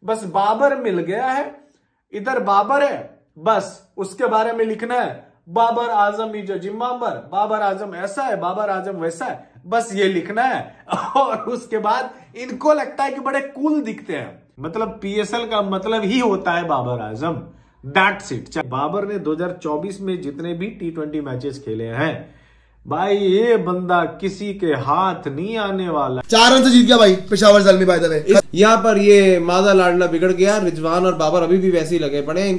बस बाबर मिल गया है, इधर बाबर है, बस उसके बारे में लिखना है बाबर आजम इज जिम्बाबर, बाबर आजम ऐसा है, बाबर आजम वैसा है, बस ये लिखना है। और उसके बाद इनको लगता है कि बड़े कूल दिखते हैं। मतलब पीएसएल का मतलब ही होता है बाबर आजम, दैट्स इट। बाबर ने 2024 में जितने भी T20 मैचेस खेले हैं भाई, ये बंदा किसी के हाथ नहीं आने वाला। 4 रन से जीत गया भाई Peshawar Zalmi by the way. यहाँ पर ये मादा लाडला बिगड़ गया। रिजवान और बाबर अभी भी वैसे ही लगे पड़े हैं,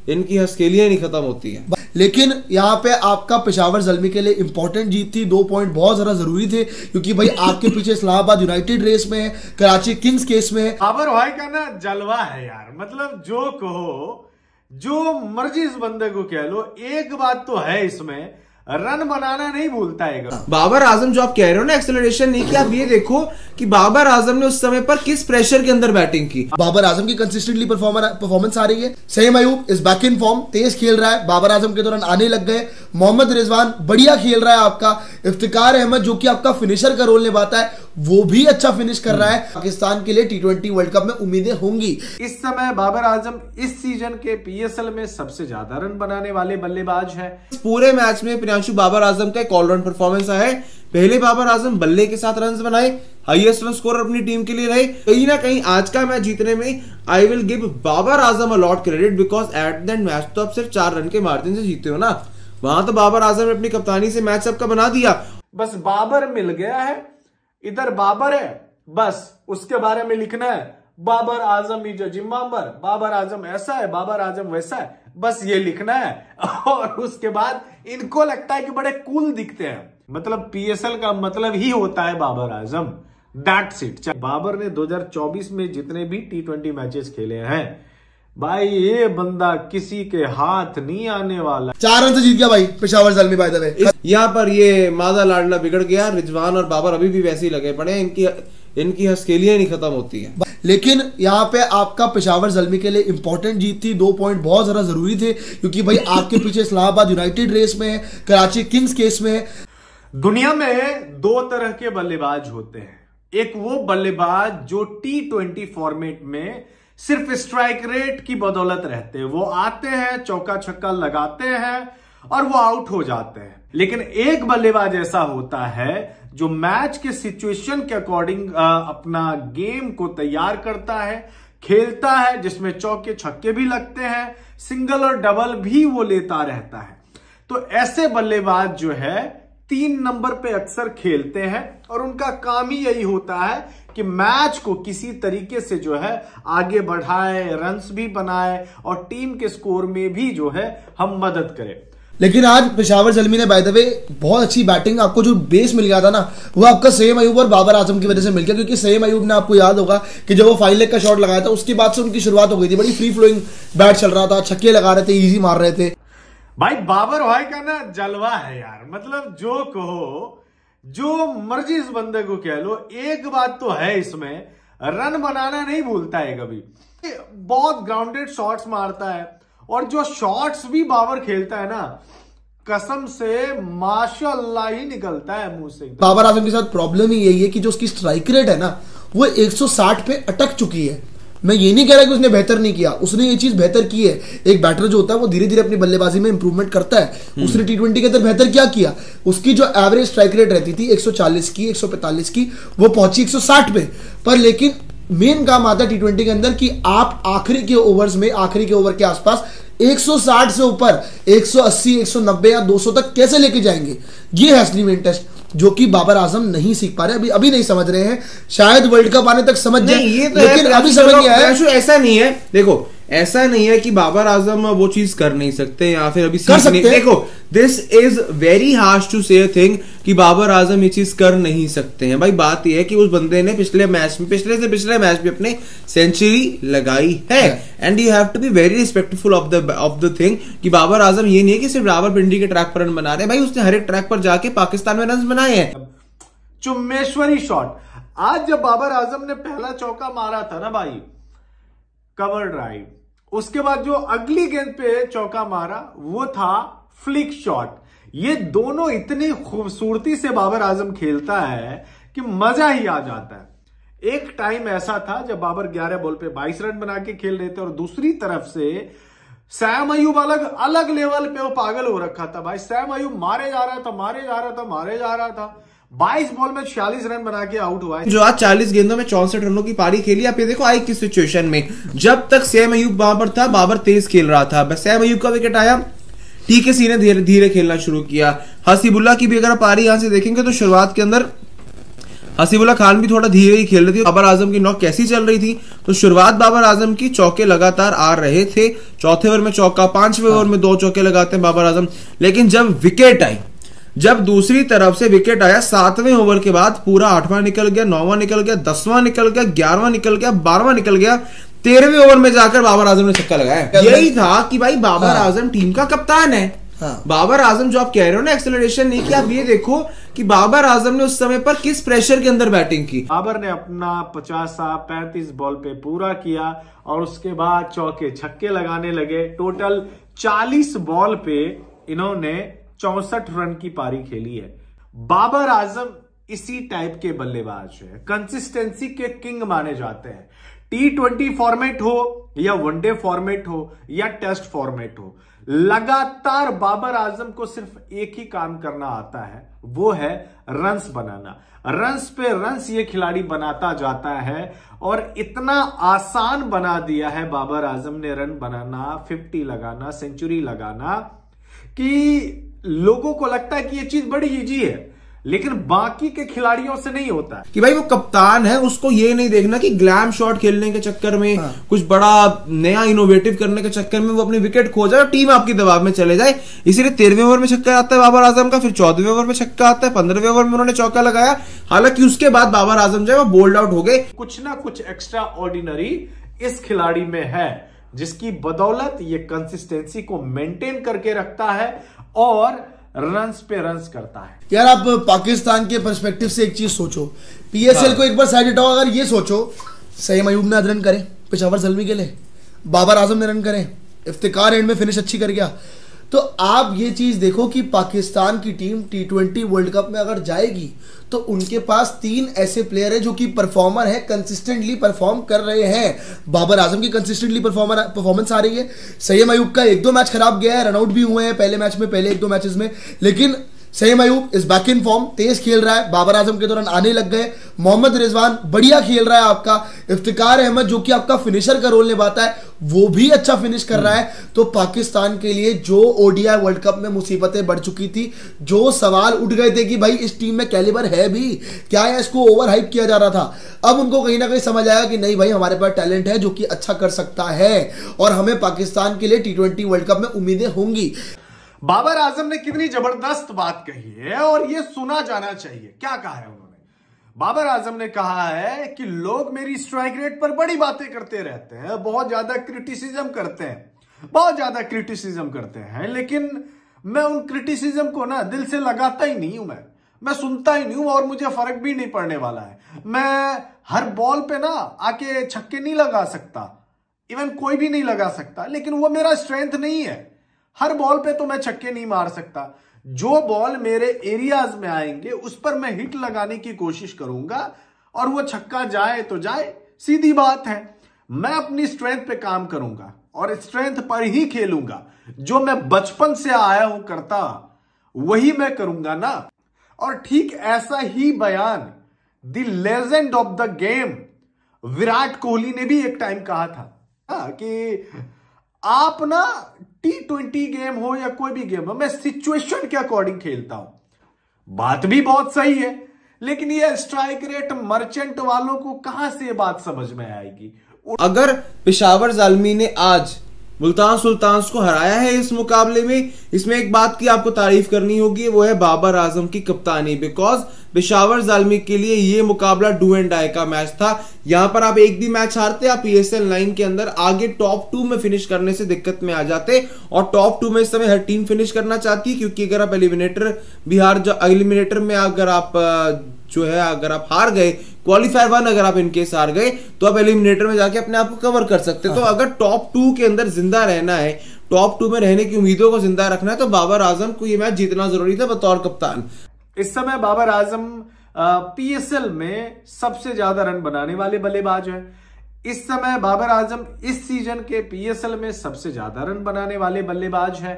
इनकी हस्केलियां नहीं खत्म होती हैं। लेकिन यहाँ पे आपका पेशावर ज़ल्मी के लिए इंपॉर्टेंट जीत थी। 2 पॉइंट बहुत ज्यादा जरूरी थे, क्योंकि भाई आपके पीछे इस्लामाबाद यूनाइटेड रेस में है, कराची किंग्स केस में है। बाबर भाई का ना जलवा है यार, मतलब जो कहो, जो मर्जी इस बंदे को कह लो, एक बात तो है इसमें, रन बनाना नहीं भूलता है। बाबर आजम जो आप कह रहे हो ना, एक्सेलरेशन नहीं किया, आप ये देखो कि बाबर आजम ने उस समय पर किस प्रेशर के अंदर बैटिंग की। बाबर आजम की कंसिस्टेंटली परफॉर्मेंस आ रही है। Saim Ayub is back in form, तेज खेल रहा है, बाबर आजम के दौरान आने लग गए। मोहम्मद रिजवान बढ़िया खेल रहा है आपका। इफ्तिकार अहमद जो कि आपका फिनिशर का रोल निभाता है, वो भी अच्छा फिनिश कर रहा है। पाकिस्तान के लिए T20 वर्ल्ड कप में उम्मीदें होंगी। इस समय बाबर आजम इस सीजन के पीएसएल में सबसे ज्यादा रन बनाने वाले बल्लेबाज है। इस पूरे मैच में प्रियांशु बाबर आजम का एक ऑलराउंड परफॉर्मेंस आया है। पहले बाबर आजम बल्ले के साथ रन बनाए, हाईएस्ट रन स्कोर अपनी टीम के लिए रहे। कहीं ना कहीं आज का मैच जीतने में I will give Babar Azam a lot credit, because at the end match तो आप सिर्फ 4 रन के मार्जिन से जीते हो ना। वहां तो बाबर आजम ने अपनी कप्तानी से मैच सबका बना दिया। बस बाबर मिल गया है, इधर बाबर है, बस उसके बारे में लिखना है बाबर आजम इज जिम्बाबर, बाबर आजम ऐसा है, बाबर आजम वैसा है, बस ये लिखना है। और उसके बाद इनको लगता है कि बड़े कूल दिखते हैं। मतलब पीएसएल का मतलब ही होता है बाबर आजम, दैट्स इट। बाबर ने 2024 में जितने भी T20 मैचेस खेले हैं भाई, ये बंदा किसी के हाथ नहीं आने वाला। 4 रन से जीत गया भाई Peshawar Zalmi by the way. यहाँ पर ये मादा लाडला बिगड़ गया। रिजवान और बाबर अभी भी वैसे ही लगे पड़े हैं, इनकी हस्केलियां नहीं खत्म होती हैं। लेकिन यहाँ पे आपका पेशावर ज़ल्मी के लिए इंपॉर्टेंट जीत थी। 2 पॉइंट बहुत ज्यादा जरूरी थे, क्योंकि भाई आपके पीछे इस्लामाबाद यूनाइटेड रेस में है, कराची किंग्स केस में है। दुनिया में 2 तरह के बल्लेबाज होते हैं। एक वो बल्लेबाज जो T20 फॉर्मेट में सिर्फ स्ट्राइक रेट की बदौलत रहते हैं। वो आते हैं, चौका छक्का लगाते हैं और वो आउट हो जाते हैं। लेकिन एक बल्लेबाज ऐसा होता है जो मैच के सिचुएशन के अकॉर्डिंग अपना गेम को तैयार करता है, खेलता है, जिसमें चौके छक्के भी लगते हैं, सिंगल और डबल भी वो लेता रहता है। तो ऐसे बल्लेबाज जो है 3 नंबर पे अक्सर खेलते हैं और उनका काम ही यही होता है कि मैच को किसी तरीके से जो है आगे बढ़ाए, रन्स भी बनाए और टीम के स्कोर में भी जो है हम मदद करें। लेकिन आज पेशावर ज़ल्मी ने बाय द वे बहुत अच्छी बैटिंग, आपको जो बेस मिल गया था ना, वो आपका सईम अयूब और बाबर आजम की वजह से मिल गया। क्योंकि सईम अयूब ने, आपको याद होगा कि जब वो फाइन लेग का शॉट लगाया था, उसके बाद से उनकी शुरुआत हो गई थी। बड़ी फ्री फ्लोइंग बैट चल रहा था, छक्के लगा रहे थे, इजी मार रहे थे। भाई बाबर भाई का ना जलवा है यार, मतलब जो कहो, जो मर्जी इस बंदे को कह लो, एक बात तो है इसमें, रन बनाना नहीं भूलता है कभी। बहुत ग्राउंडेड शॉट्स मारता है और जो शॉट्स भी बाबर खेलता है ना, कसम से माशाअल्लाह ही निकलता है मुंह से। बाबर आजम के साथ प्रॉब्लम ही यही है कि जो उसकी स्ट्राइक रेट है ना, वो 160 पे अटक चुकी है। मैं ये नहीं कह रहा कि उसने बेहतर नहीं किया, उसने ये चीज बेहतर की है। एक बैटर जो होता है वो धीरे धीरे अपनी बल्लेबाजी में इंप्रूवमेंट करता है। उसने T20 के अंदर बेहतर क्या किया, उसकी जो एवरेज स्ट्राइक रेट रहती थी 140 की, 145 की, वो पहुंची 160 पे। पर लेकिन मेन काम आता है T20 के अंदर कि आप आखिरी के ओवर्स में, आखिरी के ओवर के आसपास 160 से ऊपर 180, 190 या 200 तक कैसे लेके जाएंगे। ये है असली मेन टेस्ट, जो कि बाबर आजम नहीं सीख पा रहे, अभी नहीं समझ रहे हैं। शायद वर्ल्ड कप आने तक समझ जाए, लेकिन अभी समझ नहीं आया। ऐसा नहीं है, देखो ऐसा नहीं है कि बाबर आजम वो चीज कर नहीं सकते या फिर अभी कर सकते। देखो this is very harsh to say thing कि बाबर आजम ये चीज कर नहीं सकते हैं। भाई बात यह है कि उस बंदे ने पिछले मैच में, पिछले मैच में अपने सेंचुरी लगाई है and you have to be very respectful of the thing कि बाबर आजम ये नहीं है कि सिर्फ रावलपिंडी के ट्रैक पर रन बना रहे हैं। भाई उसने हर एक ट्रैक पर जाके पाकिस्तान में रन बनाए हैं। चुम्मेश्वरी शॉट, आज जब बाबर आजम ने पहला चौका मारा था ना भाई, कवर ड्राइव, उसके बाद जो अगली गेंद पे चौका मारा वो था फ्लिक शॉट। ये दोनों इतनी खूबसूरती से बाबर आजम खेलता है कि मजा ही आ जाता है। एक टाइम ऐसा था जब बाबर 11 बॉल पे 22 रन बना के खेल रहे थे और दूसरी तरफ से सैम अयूब अलग लेवल पे वो पागल हो रखा था भाई। सैम अयूब मारे जा रहा था 22 बॉल में 46 रन बना के आउट हुआ है। जो आज 40 गेंदों में 64 रनों की पारी खेली। आप ये देखो आई किस सिचुएशन में, जब तक सैम अयूब वहां पर था बाबर तेज खेल रहा था, बस सैम अयूब का विकेट आया, टीकेसी ने धीरे धीरे खेलना शुरू किया। हसीबुल्ला की भी अगर पारी यहां से देखेंगे तो शुरुआत के अंदर हसीबुल्ला खान भी थोड़ा धीरे ही खेल रही थी। बाबर आजम की नॉक कैसी चल रही थी, तो शुरुआत बाबर आजम की, चौके लगातार आ रहे थे, चौथे ओवर में चौका, 5वें ओवर में 2 चौके लगाते हैं बाबर आजम। लेकिन जब विकेट आई, जब दूसरी तरफ से विकेट आया 7वें ओवर के बाद, पूरा 8वां निकल गया, 9वां निकल गया, 10वां निकल गया, 11वां निकल गया, 12वां निकल गया, 13वें ओवर में जाकर बाबर आजम ने छक्का लगाया। यही था कि भाई बाबर आजम टीम का कप्तान है। बाबर आजम जो आप कह रहे हो ना एक्सेलरेशन नहीं किया, आप ये देखो कि बाबर आजम ने उस समय पर किस प्रेशर के अंदर बैटिंग की। बाबर ने अपना 35 बॉल पे पूरा किया और उसके बाद चौके छक्के लगाने लगे। टोटल 40 बॉल पे इन्होंने 64 रन की पारी खेली है। बाबर आजम इसी टाइप के बल्लेबाज है, कंसिस्टेंसी के किंग माने जाते हैं। T20 फॉर्मेट हो या वनडे फॉर्मेट हो या टेस्ट फॉर्मेट हो, लगातार बाबर आजम को सिर्फ एक ही काम करना आता है, वो है रन्स बनाना। रन्स पे रन्स ये खिलाड़ी बनाता जाता है और इतना आसान बना दिया है बाबर आजम ने रन बनाना, 50 लगाना, सेंचुरी लगाना, कि लोगों को लगता है कि ये चीज बड़ी इजी है, लेकिन बाकी के खिलाड़ियों से नहीं होता है। कि भाई वो कप्तान है, उसको ये नहीं देखना कि ग्लैम शॉट खेलने के चक्कर में, कुछ बड़ा नया इनोवेटिव करने के चक्कर में वो अपनी विकेट खो जाए और टीम आपकी दबाव में चले जाए। इसीलिए 13वें ओवर में छक्का आता है बाबर आजम का, फिर 14वें ओवर में छक्का आता है, 15वें ओवर में उन्होंने चौका लगाया। हालांकि उसके बाद बाबर आजम जो है वो बोल्ड आउट हो गए। कुछ ना कुछ एक्स्ट्रा ऑर्डिनरी इस खिलाड़ी में है, जिसकी बदौलत ये कंसिस्टेंसी को मेंटेन करके रखता है और रन्स पे रन्स करता है। यार आप पाकिस्तान के पर्सपेक्टिव से एक चीज सोचो, पीएसएल को एक बार साइड हटाओ, अगर ये सोचो सईम अयूब ने रन करे पेशावर ज़ल्मी के लिए, बाबर आजम ने रन करे, इफ्तिकार एंड में फिनिश अच्छी कर गया, तो आप ये चीज देखो कि पाकिस्तान की टीम T20 वर्ल्ड कप में अगर जाएगी तो उनके पास 3 ऐसे प्लेयर है जो कि परफॉर्मर है, कंसिस्टेंटली परफॉर्म कर रहे हैं। बाबर आजम की कंसिस्टेंटली परफॉर्मेंस आ रही है, सईम अयूब का 1-2 मैच खराब गया है, रनआउट भी हुए हैं पहले मैच में, पहले 1-2 मैचेस में, लेकिन सईम अयूब इस बैक इन फॉर्म, तेज खेल रहा है, बाबर आजम के दौरान आने लग गए, मोहम्मद रिजवान बढ़िया खेल रहा है आपका, इफ्तिकार अहमद जो कि आपका फिनिशर का रोल निभाता है वो भी अच्छा फिनिश कर रहा है। तो पाकिस्तान के लिए जो ओडीआई वर्ल्ड कप में मुसीबतें बढ़ चुकी थी, जो सवाल उठ गए थे कि भाई इस टीम में कैलिबर है भी क्या, है इसको ओवर हाइप किया जा रहा था, अब उनको कहीं ना कहीं समझ आया कि नहीं भाई हमारे पास टैलेंट है जो कि अच्छा कर सकता है और हमें पाकिस्तान के लिए T20 वर्ल्ड कप में उम्मीदें होंगी। बाबर आजम ने कितनी जबरदस्त बात कही है और यह सुना जाना चाहिए। क्या कहा है उन्होंने? बाबर आजम ने कहा है कि लोग मेरी स्ट्राइक रेट पर बड़ी बातें करते रहते हैं, बहुत ज्यादा क्रिटिसिज्म करते हैं, लेकिन मैं उन क्रिटिसिज्म को ना दिल से लगाता ही नहीं हूं, मैं सुनता ही नहीं हूं और मुझे फर्क भी नहीं पड़ने वाला है। मैं हर बॉल पे ना आके छक्के नहीं लगा सकता, इवन कोई भी नहीं लगा सकता, लेकिन वो मेरा स्ट्रेंथ नहीं है। हर बॉल पे तो मैं छक्के नहीं मार सकता, जो बॉल मेरे एरियाज में आएंगे उस पर मैं हिट लगाने की कोशिश करूंगा और वो छक्का जाए तो जाए, सीधी बात है। मैं अपनी स्ट्रेंथ पे काम करूंगा और स्ट्रेंथ पर ही खेलूंगा, जो मैं बचपन से आया हूं करता वही मैं करूंगा ना। और ठीक ऐसा ही बयान the legend of the game Virat Kohli ने भी एक टाइम कहा था कि आप ना T20 गेम हो या कोई भी गेम हो, मैं सिचुएशन के अकॉर्डिंग खेलता हूं। बात भी बहुत सही है, लेकिन ये स्ट्राइक रेट मर्चेंट वालों को कहां से ये बात समझ में आएगी। अगर पेशावर ज़ाल्मी ने आज मुल्तान सुल्तान्स को हराया है इस मुकाबले में, इसमें एक बात की आपको तारीफ करनी होगी, वो है बाबर आजम की कप्तानी। बिकॉज पेशावर ज़ाल्मी के लिए ये मुकाबला डू एंड डाई का मैच था। यहां पर आप एक भी मैच हारते, आप PSL 9 के अंदर आगे टॉप 2 में फिनिश करने से दिक्कत में आ जाते, और टॉप 2 में इस समय हर टीम फिनिश करना चाहती है, क्योंकि अगर आप एलिमिनेटर में अगर आप हार गए, क्वालिफायर 1 अगर आप इनकेस हार गए, तो आप एलिमिनेटर में जाके अपने आप को कवर कर सकते। तो अगर टॉप 2 के अंदर जिंदा रहना है, टॉप 2 में रहने की उम्मीदों को जिंदा रखना है, तो बाबर आजम को यह मैच जीतना जरूरी था बतौर कप्तान। इस समय बाबर आजम पीएसएल में सबसे ज्यादा रन बनाने वाले बल्लेबाज हैं। इस समय बाबर आजम इस सीजन के पीएसएल में सबसे ज्यादा रन बनाने वाले बल्लेबाज हैं।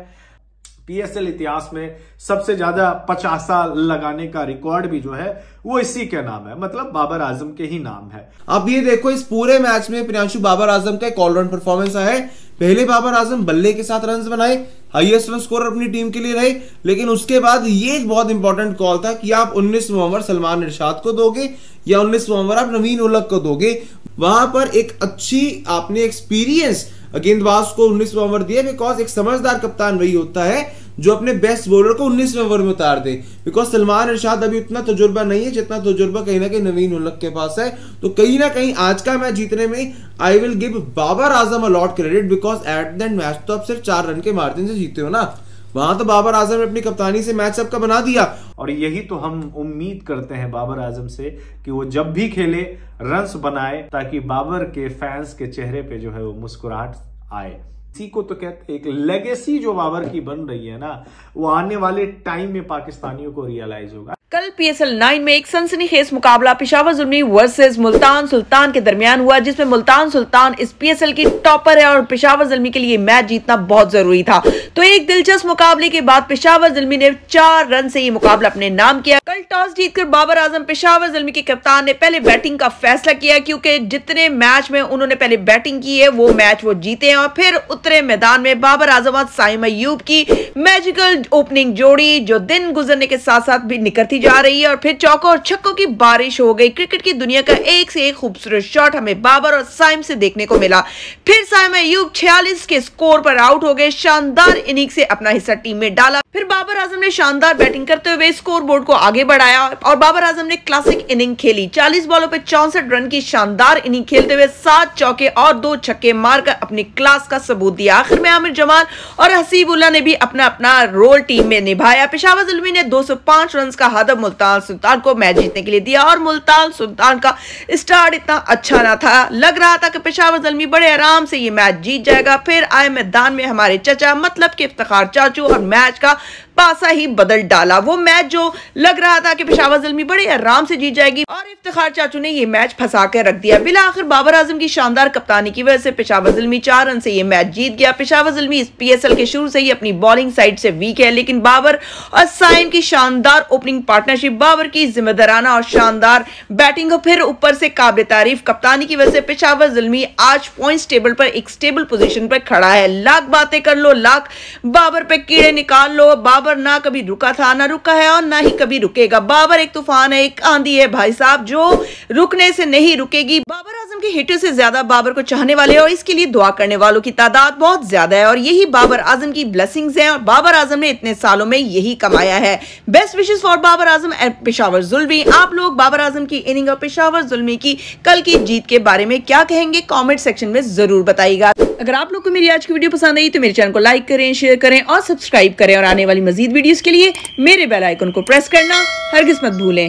पीएसएल इतिहास में सबसे ज्यादा 50 लगाने का रिकॉर्ड भी जो है वो इसी के नाम है, मतलब बाबर आजम के ही नाम है। अब ये देखो इस पूरे मैच में प्रियांशु बाबर आजम का एक ऑलराउंड परफॉर्मेंस है। पहले बाबर आजम बल्ले के साथ रन बनाए, हाईएस्ट रन स्कोरर अपनी टीम के लिए रहे, लेकिन उसके बाद ये एक बहुत इंपॉर्टेंट कॉल था कि आप 19 ओवर सलमान इरशाद को दोगे या 19 ओवर आप नवीन उलग को दोगे। वहां पर एक अच्छी आपने एक्सपीरियंस गेंदबाज को 19 ओवर दिए, बिकॉज एक समझदार कप्तान वही होता है जो अपने बेस्ट बॉलर को 19 ओवर में उतार दे। बिकॉज सलमान इरशाद अभी उतना तजुर्बा नहीं है जितना तजुर्बा कहीं ना कहीं नवीन उलग के पास है। तो कहीं ना कहीं आज का मैच जीतने में I will give Babar Azam a lot credit, because at the end match तो आप सिर्फ 4 रन के मार्जिन से जीते हो ना। वहां तो बाबर आजम ने अपनी कप्तानी से मैच सबका बना दिया। और यही तो हम उम्मीद करते हैं बाबर आजम से कि वो जब भी खेले रन्स बनाए, ताकि बाबर के फैंस के चेहरे पे जो है वो मुस्कुराहट आए। इसी को तो कहते हैं एक लेगेसी जो बाबर की बन रही है ना, वो आने वाले टाइम में पाकिस्तानियों को रियलाइज होगा। कल पीएसएल 9 में एक सनसनीखेज मुकाबला पेशावर जुल्मी वर्सेस मुल्तान सुल्तान के दरमियान हुआ, जिसमें मुल्तान सुल्तान इस पीएसएल की टॉपर है और पेशावर जुल्मी के लिए मैच जीतना बहुत जरूरी था। तो एक दिलचस्प मुकाबले के बाद पेशावर जुल्मी ने 4 रन से ये मुकाबला अपने नाम किया। कल टॉस जीतकर बाबर आजम पेशावर जुल्मी के कप्तान ने पहले बैटिंग का फैसला किया, क्योंकि जितने मैच में उन्होंने पहले बैटिंग की है वो मैच वो जीते हैं। और फिर उतरे मैदान में बाबर आजम और साइम अय्यूब की मैजिकल ओपनिंग जोड़ी जो दिन गुजरने के साथ साथ भी निकलती जा रही है, और फिर चौकों और छक्कों की बारिश हो गई। क्रिकेट की दुनिया का एक से एक खूबसूरत शॉट हमें बाबर और साइम से देखने को मिला। फिर साइम अय्यूब 46 के स्कोर पर आउट हो गए, शानदार इनिंग से अपना हिस्सा टीम में डाला। फिर बाबर आजम ने शानदार बैटिंग करते हुए स्कोर बोर्ड को आगे बढ़ाया और बाबर आजम ने क्लासिक इनिंग खेली। 40 बॉलों पर 64 रन की शानदार इनिंग खेलते हुए 7 चौके और 2 छक्के मारकर अपनी क्लास का सबूत दिया। आखिर में आमिर जमाल और हसीबुल्लाह ने भी अपना अपना रोल टीम में निभाया। पेशावर जुल्मी ने 205 रन का हदफ मुल्तान सुल्तान को मैच जीतने के लिए दिया, और मुल्तान सुल्तान का स्टार्ट इतना अच्छा ना था। लग रहा था कि पेशावर जुल्मी बड़े आराम से ये मैच जीत जाएगा। फिर आए मैदान में हमारे चचा, मतलब कि इफ्तिखार चाचू, और मैच का पासा ही बदल डाला। वो मैच जो लग रहा था कि पेशावर जुल्मी बड़े आराम से जीत जाएगी, और इफ्तिखार चाचू ने ये मैच फंसा कर रख दिया। बिला आखिर बाबर आजम की शानदार कप्तानी की वजह से पेशावर जुल्मी 4 रन से ये मैच जीत गया। पेशावर जुल्मी इस पीएसएल के शुरू से ही अपनी बॉलिंग साइड से वीक है, लेकिन बाबर और साइम की शानदार ओपनिंग पार्टनरशिप, बाबर की जिम्मेदाराना और शानदार बैटिंग, और फिर ऊपर से काबिल तारीफ कप्तानी की वजह से पेशावर जुल्मी आज पॉइंट्स टेबल पर एक स्टेबल पोजीशन पर खड़ा है। लाख बातें कर लो, लाख बाबर पे कीड़े निकाल लो, बाबर ना कभी रुका था, ना रुका है और ना ही कभी रुकेगा। बाबर एक तूफान है, एक आंधी है भाई साहब, जो रुकने से नहीं रुकेगी। बाबर आजम के हिटर से ज्यादा बाबर को चाहने वाले और इसके लिए दुआ करने वालों की तादाद बहुत ज्यादा है, और यही बाबर आजम की ब्लेसिंग्स हैं, और बाबर आजम ने इतने सालों में यही कमाया है। Best wishes for Babar Azam and Peshawar Zalmi. आप लोग बाबर आजम की इनिंग और पेशावर जुल्मी की कल की जीत के बारे में क्या कहेंगे, कमेंट सेक्शन में जरूर बताइएगा। अगर आप लोग को मेरी आज की वीडियो पसंद आई तो मेरे चैनल को लाइक करें, शेयर करें और सब्सक्राइब करें, और आने वाली मजीद वीडियोस के लिए मेरे बेल आइकन को प्रेस करना हरगिज़ मत भूलें।